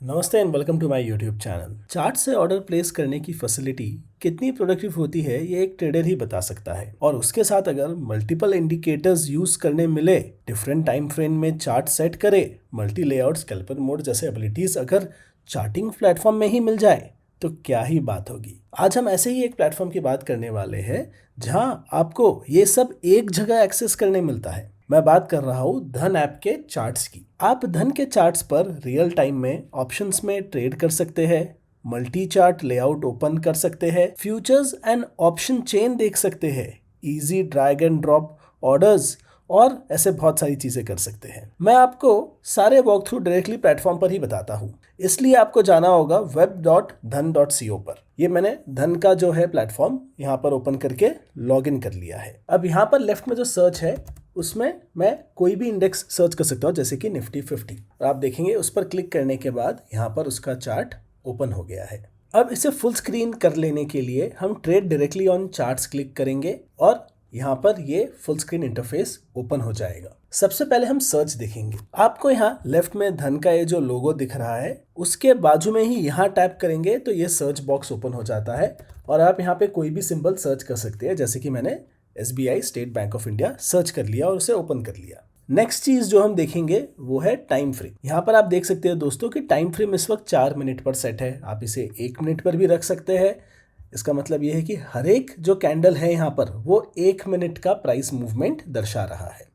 नमस्ते and welcome to my YouTube channel. Chart से order place करने की फैसिलिटी कितनी प्रोडक्टिव होती है ये एक ट्रेडर ही बता सकता है। और उसके साथ अगर मल्टीपल इंडिकेटर्स यूज करने मिले, डिफरेंट टाइम फ्रेम में चार्ट सेट करे, मल्टी लेआउट, स्कैल्पर मोड जैसे एबिलिटीज अगर चार्टिंग प्लेटफॉर्म में ही मिल जाए तो क्या ही बात होगी। आज हम ऐसे ही एक प्लेटफॉर्म की बात करने वाले हैं जहां आपको ये सब एक जगह एक्सेस करने मिलता है। मैं बात कर रहा हूँ धन ऐप के चार्ट्स की। आप धन के चार्ट्स पर रियल टाइम में ऑप्शंस में ट्रेड कर सकते हैं, मल्टी चार्ट लेआउट ओपन कर सकते हैं, फ्यूचर्स एंड ऑप्शन चेन देख सकते हैं, easy drag and drop orders और ऐसे बहुत सारी चीजें कर सकते हैं। मैं आपको सारे वॉक थ्रू डायरेक्टली प्लेटफॉर्म पर ही बताता हूँ, इसलिए आपको जाना होगा web.dhan.co पर। ये मैंने धन का जो है प्लेटफॉर्म यहाँ पर ओपन करके लॉग इन कर लिया है। अब यहाँ पर लेफ्ट में जो सर्च है उसमें मैं कोई भी इंडेक्स सर्च कर सकता हूँ, जैसे कि निफ्टी 50, और आप देखेंगे उस पर क्लिक करने के बाद यहाँ पर उसका चार्ट ओपन हो गया है। अब इसे फुल स्क्रीन कर लेने के लिए हम trade directly on charts click करेंगे और यहाँ पर ये फुल स्क्रीन इंटरफेस ओपन हो जाएगा। सबसे पहले हम सर्च देखेंगे। आपको यहाँ लेफ्ट में धन का ये जो लोगो दिख रहा है उसके बाजू में ही यहाँ टैप करेंगे तो ये सर्च बॉक्स ओपन हो जाता है और आप यहाँ पे कोई भी सिंबल सर्च कर सकते हैं, जैसे कि मैंने SBI state bank of India search कर लिया और उसे ओपन कर लिया। नेक्स्ट चीज जो हम देखेंगे वो है टाइम फ्रेम। यहाँ पर आप देख सकते हैं दोस्तों कि टाइम फ्रेम इस वक्त 4 मिनट पर सेट है। आप इसे 1 मिनट पर भी रख सकते हैं। इसका मतलब ये है कि हर एक जो कैंडल है यहाँ पर वो 1 मिनट का प्राइस मूवमेंट दर्शा रहा है।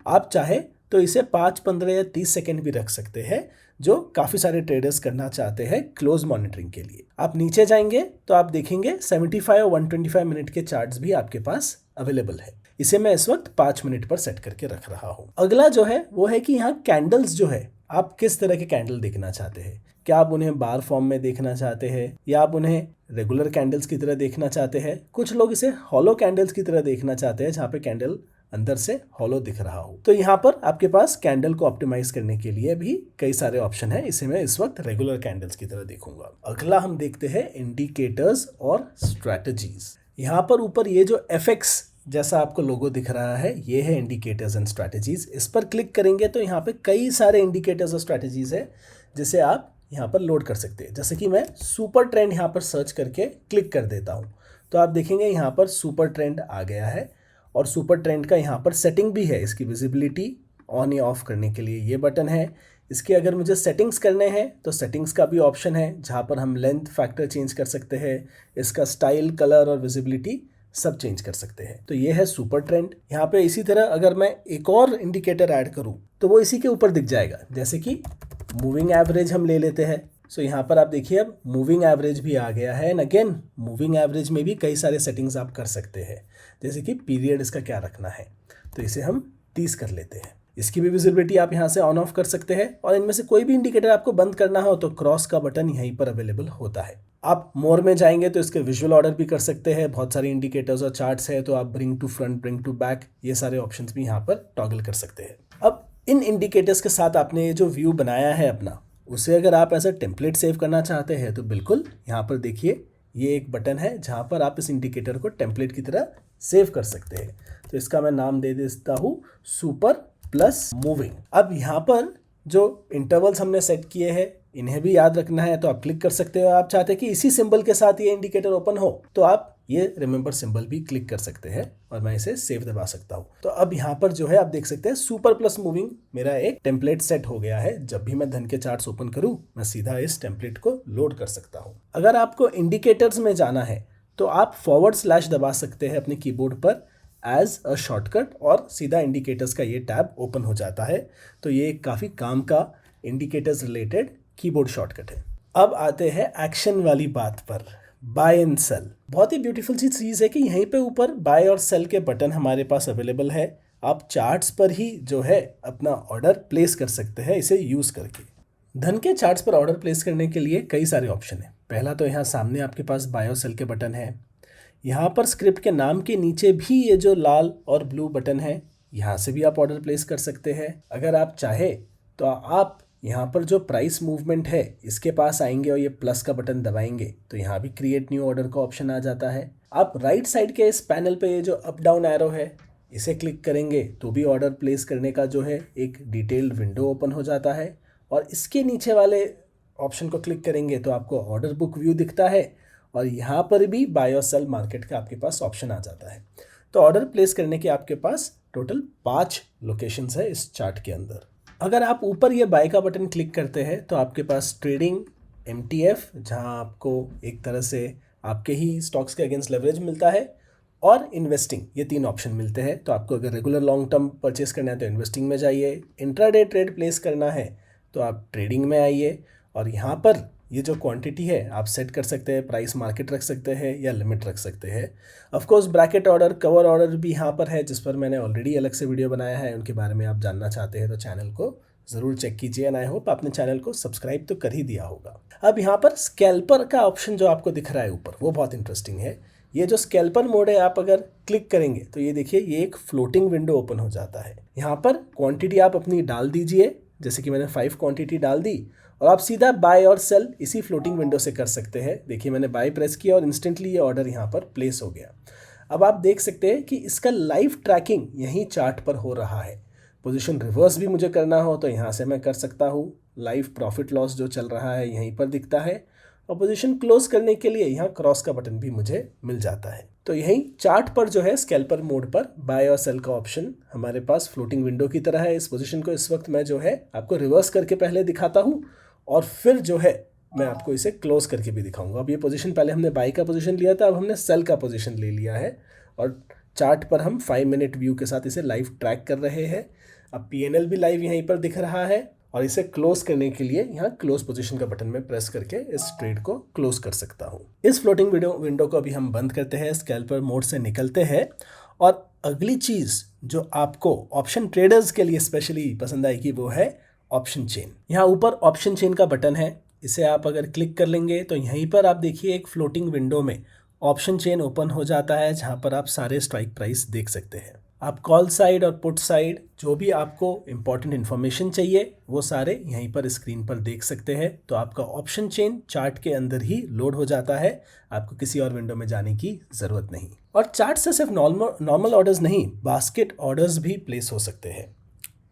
आप चाहे तो इसे 5, 15 या 30 सेकेंड भी रख सकते हैं, जो काफ़ी सारे ट्रेडर्स करना चाहते हैं क्लोज मॉनिटरिंग के लिए। आप नीचे जाएंगे तो आप देखेंगे 75 और 125 मिनट के चार्ट्स भी आपके पास अवेलेबल है। इसे मैं इस वक्त 5 मिनट पर सेट करके रख रहा हूँ। अगला जो है वो है कि यहाँ कैंडल्स जो है, आप किस तरह के कैंडल देखना चाहते हैं। क्या आप उन्हें बार फॉर्म में देखना चाहते हैं या आप उन्हें रेगुलर कैंडल्स की तरह देखना चाहते हैं। कुछ लोग इसे हॉलो कैंडल्स की तरह देखना चाहते हैं, जहाँ पे कैंडल अंदर से हॉलो दिख रहा हो। तो यहाँ पर आपके पास कैंडल को ऑप्टिमाइज करने के लिए भी कई सारे ऑप्शन है। इसे मैं इस वक्त रेगुलर कैंडल्स की तरह देखूंगा। अगला हम देखते हैं इंडिकेटर्स और स्ट्रैटेजीज। यहाँ पर ऊपर ये जो FX जैसा आपको लोगो दिख रहा है, ये है इंडिकेटर्स एंड स्ट्रैटेजीज। इस पर क्लिक करेंगे तो यहाँ पे कई सारे इंडिकेटर्स और स्ट्रैटेजीज है जिसे आप यहाँ पर लोड कर सकते हैं। जैसे कि मैं सुपर ट्रेंड यहाँ पर सर्च करके क्लिक कर देता हूँ तो आप देखेंगे यहाँ पर सुपर ट्रेंड आ गया है और सुपर ट्रेंड का यहाँ पर सेटिंग भी है। इसकी विजिबिलिटी ऑन या ऑफ करने के लिए ये बटन है। इसके अगर मुझे सेटिंग्स करने हैं तो सेटिंग्स का भी ऑप्शन है, जहाँ पर हम लेंथ फैक्टर चेंज कर सकते हैं, इसका स्टाइल, कलर और विजिबिलिटी सब चेंज कर सकते हैं। तो ये है सुपर ट्रेंड। यहाँ पे इसी तरह अगर मैं एक और इंडिकेटर ऐड करूँ तो वो इसी के ऊपर दिख जाएगा, जैसे कि मूविंग एवरेज हम ले लेते हैं। सो यहाँ पर आप देखिए अब मूविंग एवरेज भी आ गया है। एंड अगेन मूविंग एवरेज में भी कई सारे सेटिंग्स आप कर सकते हैं, जैसे कि पीरियड इसका क्या रखना है, तो इसे हम 30 कर लेते हैं। इसकी भी विजिबिलिटी आप यहाँ से ऑन ऑफ कर सकते हैं और इनमें से कोई भी इंडिकेटर आपको बंद करना हो तो क्रॉस का बटन यहीं पर अवेलेबल होता है। आप मोर में जाएंगे तो इसके विजुअल ऑर्डर भी कर सकते हैं। बहुत सारे इंडिकेटर्स और चार्ट्स है तो आप bring to front, bring to back, ये सारे ऑप्शंस भी यहाँ पर टॉगल कर सकते हैं। अब इन इंडिकेटर्स के साथ आपने ये जो व्यू बनाया है अपना, उसे अगर आप एज अ टेम्पलेट सेव करना चाहते हैं तो बिल्कुल यहाँ पर देखिए ये एक बटन है जहाँ पर आप इस इंडिकेटर को टेम्पलेट की तरह सेव कर सकते हैं। तो इसका मैं नाम दे देता हूँ सुपर प्लस मूविंग। अब यहाँ पर जो इंटरवल्स हमने सेट किए हैं इन्हें भी याद रखना है तो आप क्लिक कर सकते हो। आप चाहते हैं कि इसी सिंबल के साथ ये इंडिकेटर ओपन हो तो आप ये रिमेंबर सिंबल भी क्लिक कर सकते हैं और मैं इसे सेव दबा सकता हूँ। तो अब यहाँ पर जो है आप देख सकते हैं सुपर प्लस मूविंग मेरा एक टेम्पलेट सेट हो गया है। जब भी मैं धन के चार्ट्स ओपन करूँ मैं सीधा इस टेम्पलेट को लोड कर सकता हूँ। अगर आपको इंडिकेटर्स में जाना है तो आप / दबा सकते हैं अपने कीबोर्ड पर एज अ शॉर्टकट और सीधा इंडिकेटर्स का ये टैब ओपन हो जाता है। तो ये एक काफ़ी काम का इंडिकेटर्स रिलेटेड कीबोर्ड शॉर्टकट है। अब आते हैं एक्शन वाली बात पर, बाय एंड सेल। बहुत ही ब्यूटीफुल सी चीज़ है कि यहीं पे ऊपर बाय और सेल के बटन हमारे पास अवेलेबल है। आप चार्ट्स पर ही जो है अपना ऑर्डर प्लेस कर सकते हैं इसे यूज़ करके। धन के चार्ट्स पर ऑर्डर प्लेस करने के लिए कई सारे ऑप्शन है। पहला तो यहाँ सामने आपके पास बाय और सेल के बटन है। यहाँ पर स्क्रिप्ट के नाम के नीचे भी ये जो लाल और ब्लू बटन है, यहाँ से भी आप ऑर्डर प्लेस कर सकते हैं। अगर आप चाहे तो आप यहाँ पर जो प्राइस मूवमेंट है इसके पास आएंगे और ये प्लस का बटन दबाएंगे तो यहाँ भी क्रिएट न्यू ऑर्डर का ऑप्शन आ जाता है। आप राइट साइड के इस पैनल पे ये जो अप डाउन एरो है इसे क्लिक करेंगे तो भी ऑर्डर प्लेस करने का जो है एक डिटेल्ड विंडो ओपन हो जाता है। और इसके नीचे वाले ऑप्शन को क्लिक करेंगे तो आपको ऑर्डर बुक व्यू दिखता है और यहाँ पर भी बाय और सेल मार्केट का आपके पास ऑप्शन आ जाता है। तो ऑर्डर प्लेस करने के आपके पास टोटल 5 लोकेशंस है इस चार्ट के अंदर। अगर आप ऊपर ये बाय का बटन क्लिक करते हैं तो आपके पास ट्रेडिंग, MTF जहाँ आपको एक तरह से आपके ही स्टॉक्स के अगेंस्ट लेवरेज मिलता है, और इन्वेस्टिंग, ये 3 ऑप्शन मिलते हैं। तो आपको अगर रेगुलर लॉन्ग टर्म परचेस करना है तो इन्वेस्टिंग में जाइए, इंट्राडे ट्रेड प्लेस करना है तो आप ट्रेडिंग में आइए, और यहाँ पर ये जो क्वांटिटी है आप सेट कर सकते हैं, प्राइस मार्केट रख सकते हैं या लिमिट रख सकते हैं। Of course bracket order, cover order भी यहाँ पर है, जिस पर मैंने ऑलरेडी अलग से वीडियो बनाया है, उनके बारे में आप जानना चाहते हैं तो चैनल को ज़रूर चेक कीजिए, एंड आई होप आपने चैनल को सब्सक्राइब तो कर ही दिया होगा। अब यहाँ पर स्कैल्पर का ऑप्शन जो आपको दिख रहा है ऊपर, वो बहुत इंटरेस्टिंग है। ये जो स्कैल्पर मोड है, आप अगर क्लिक करेंगे तो ये देखिए, ये एक फ्लोटिंग विंडो ओपन हो जाता है। यहाँ पर क्वांटिटी आप अपनी डाल दीजिए, जैसे कि मैंने 5 क्वांटिटी डाल दी, और आप सीधा बाय और सेल इसी फ्लोटिंग विंडो से कर सकते हैं। देखिए मैंने बाय प्रेस किया और इंस्टेंटली ये ऑर्डर यहाँ पर प्लेस हो गया। अब आप देख सकते हैं कि इसका लाइव ट्रैकिंग यहीं चार्ट पर हो रहा है। पोजीशन रिवर्स भी मुझे करना हो तो यहाँ से मैं कर सकता हूँ। लाइव प्रॉफिट लॉस जो चल रहा है यहीं पर दिखता है, और पोजीशन क्लोज करने के लिए यहाँ क्रॉस का बटन भी मुझे मिल जाता है। तो यहीं चार्ट पर जो है स्कैल्पर मोड पर बाय और सेल का ऑप्शन हमारे पास फ्लोटिंग विंडो की तरह है। इस पोजीशन को इस वक्त मैं जो है आपको रिवर्स करके पहले दिखाता हूँ, और फिर जो है मैं आपको इसे क्लोज करके भी दिखाऊंगा। अब ये पोजीशन, पहले हमने बाय का पोजीशन लिया था, अब हमने सेल का पोजीशन ले लिया है, और चार्ट पर हम 5 मिनट व्यू के साथ इसे लाइव ट्रैक कर रहे हैं। अब PNL भी लाइव यहीं पर दिख रहा है, और इसे क्लोज करने के लिए यहाँ क्लोज पोजीशन का बटन में प्रेस करके इस ट्रेड को क्लोज कर सकता हूँ। इस फ्लोटिंग विंडो को अभी हम बंद करते हैं, स्कैल्पर मोड से निकलते हैं, और अगली चीज़ जो आपको ऑप्शन ट्रेडर्स के लिए स्पेशली पसंद आएगी वो है ऑप्शन चेन। यहाँ ऊपर ऑप्शन चेन का बटन है, इसे आप अगर क्लिक कर लेंगे तो यहीं पर आप देखिए एक फ्लोटिंग विंडो में ऑप्शन चेन ओपन हो जाता है, जहाँ पर आप सारे स्ट्राइक प्राइस देख सकते हैं। आप कॉल साइड और पुट साइड जो भी आपको इंपॉर्टेंट इन्फॉर्मेशन चाहिए वो सारे यहीं पर स्क्रीन पर देख सकते हैं। तो आपका ऑप्शन चेन चार्ट के अंदर ही लोड हो जाता है, आपको किसी और विंडो में जाने की ज़रूरत नहीं। और चार्ट से सिर्फ नॉर्मल ऑर्डर्स नहीं, बास्केट ऑर्डर्स भी प्लेस हो सकते हैं।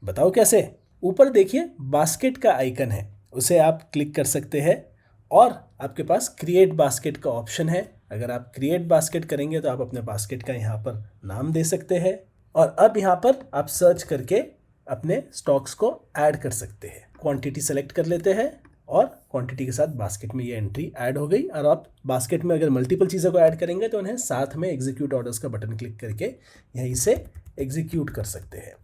बताओ कैसे? ऊपर देखिए बास्केट का आइकन है, उसे आप क्लिक कर सकते हैं, और आपके पास क्रिएट बास्केट का ऑप्शन है। अगर आप क्रिएट बास्केट करेंगे तो आप अपने बास्केट का यहाँ पर नाम दे सकते हैं, और अब यहाँ पर आप सर्च करके अपने स्टॉक्स को ऐड कर सकते हैं। क्वांटिटी सेलेक्ट कर लेते हैं, और क्वांटिटी के साथ बास्केट में ये एंट्री ऐड हो गई। और आप बास्केट में अगर मल्टीपल चीज़ों को ऐड करेंगे तो उन्हें साथ में एग्जीक्यूट ऑर्डर्स का बटन क्लिक करके यहीं से एग्जीक्यूट कर सकते हैं।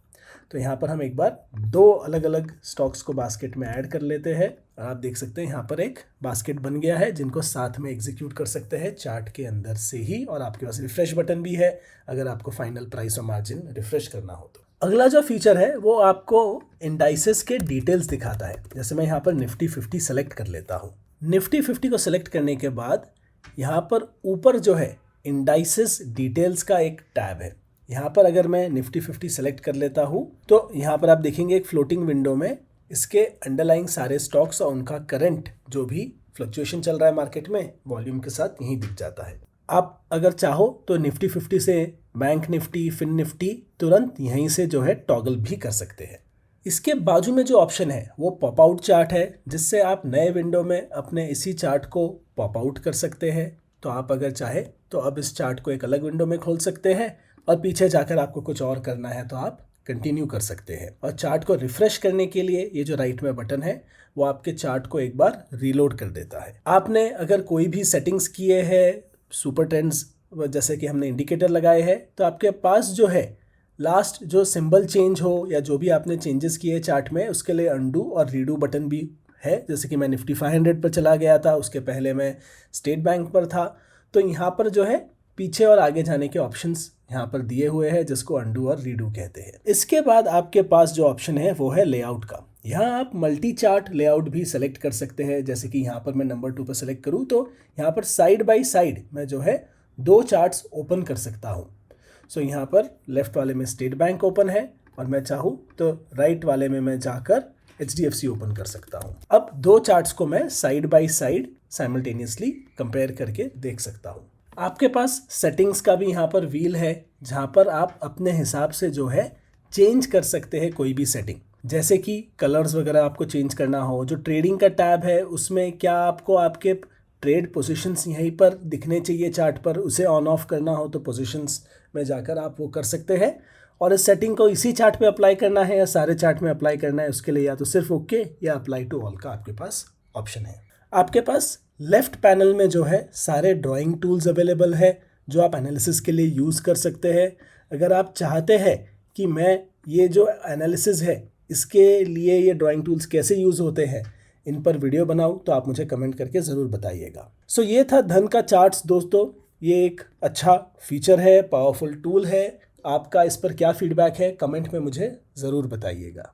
तो यहाँ पर हम एक बार 2 अलग अलग स्टॉक्स को बास्केट में ऐड कर लेते हैं, और आप देख सकते हैं यहाँ पर एक बास्केट बन गया है, जिनको साथ में एग्जीक्यूट कर सकते हैं चार्ट के अंदर से ही। और आपके पास रिफ्रेश बटन भी है अगर आपको फाइनल प्राइस और मार्जिन रिफ्रेश करना हो तो। अगला जो फीचर है वो आपको इंडाइसेस के डिटेल्स दिखाता है। जैसे मैं यहाँ पर निफ्टी 50 सेलेक्ट कर लेता हूँ। निफ्टी 50 को सेलेक्ट करने के बाद यहाँ पर ऊपर जो है इंडाइसेस डिटेल्स का एक टैब है। यहाँ पर अगर मैं निफ्टी 50 सेलेक्ट कर लेता हूँ तो यहाँ पर आप देखेंगे एक फ्लोटिंग विंडो में इसके अंडरलाइंग सारे स्टॉक्स और उनका करंट जो भी फ्लक्चुएशन चल रहा है मार्केट में वॉल्यूम के साथ यहीं दिख जाता है। आप अगर चाहो तो निफ्टी 50 से बैंक निफ्टी, फिन निफ्टी तुरंत यहीं से जो है टॉगल भी कर सकते हैं। इसके बाजू में जो ऑप्शन है वो पॉप आउट चार्ट है, जिससे आप नए विंडो में अपने इसी चार्ट को पॉप आउट कर सकते हैं। तो आप अगर चाहे तो अब इस चार्ट को एक अलग विंडो में खोल सकते हैं, और पीछे जाकर आपको कुछ और करना है तो आप कंटिन्यू कर सकते हैं। और चार्ट को रिफ्रेश करने के लिए ये जो राइट में बटन है वो आपके चार्ट को एक बार रीलोड कर देता है। आपने अगर कोई भी सेटिंग्स किए हैं, सुपर ट्रेंड्स जैसे कि हमने इंडिकेटर लगाए हैं, तो आपके पास जो है लास्ट जो सिंबल चेंज हो या जो भी आपने चेंजेस किए चार्ट में उसके लिए अंडू और रीडू बटन भी है। जैसे कि मैं निफ्टी 500 पर चला गया था, उसके पहले मैं स्टेट बैंक पर था, तो यहाँ पर जो है पीछे और आगे जाने के ऑप्शंस यहाँ पर दिए हुए हैं, जिसको अंडू और रीडू कहते हैं। इसके बाद आपके पास जो ऑप्शन है वो है लेआउट का। यहाँ आप मल्टी चार्ट लेआउट भी सेलेक्ट कर सकते हैं। जैसे कि यहाँ पर मैं नंबर 2 पर सेलेक्ट करूँ तो यहाँ पर साइड बाय साइड मैं जो है 2 चार्ट्स ओपन कर सकता हूँ। सो यहाँ पर लेफ्ट वाले में स्टेट बैंक ओपन है, और मैं चाहूँ तो राइट वाले में मैं जाकर HDFC ओपन कर सकता हूँ। अब 2 चार्ट्स को मैं side by side simultaneously compare करके देख सकता हूँ। आपके पास सेटिंग्स का भी यहाँ पर व्हील है, जहाँ पर आप अपने हिसाब से जो है चेंज कर सकते हैं कोई भी सेटिंग। जैसे कि कलर्स वगैरह आपको चेंज करना हो, जो ट्रेडिंग का टैब है उसमें क्या आपको आपके ट्रेड पोजीशंस यहीं पर दिखने चाहिए चार्ट पर, उसे ऑन ऑफ करना हो तो पोजीशंस में जाकर आप वो कर सकते हैं। और इस सेटिंग को इसी चार्ट पे अप्लाई करना है या सारे चार्ट में अप्लाई करना है, उसके लिए या तो सिर्फ ओके या अप्लाई टू ऑल का आपके पास ऑप्शन है। आपके पास लेफ्ट पैनल में जो है सारे ड्राइंग टूल्स अवेलेबल है जो आप एनालिसिस के लिए यूज़ कर सकते हैं। अगर आप चाहते हैं कि मैं ये जो एनालिसिस है इसके लिए ये ड्राइंग टूल्स कैसे यूज़ होते हैं इन पर वीडियो बनाऊं तो आप मुझे कमेंट करके ज़रूर बताइएगा। सो ये था धन का चार्ट्स दोस्तों। ये एक अच्छा फीचर है, पावरफुल टूल है। आपका इस पर क्या फीडबैक है कमेंट में मुझे ज़रूर बताइएगा।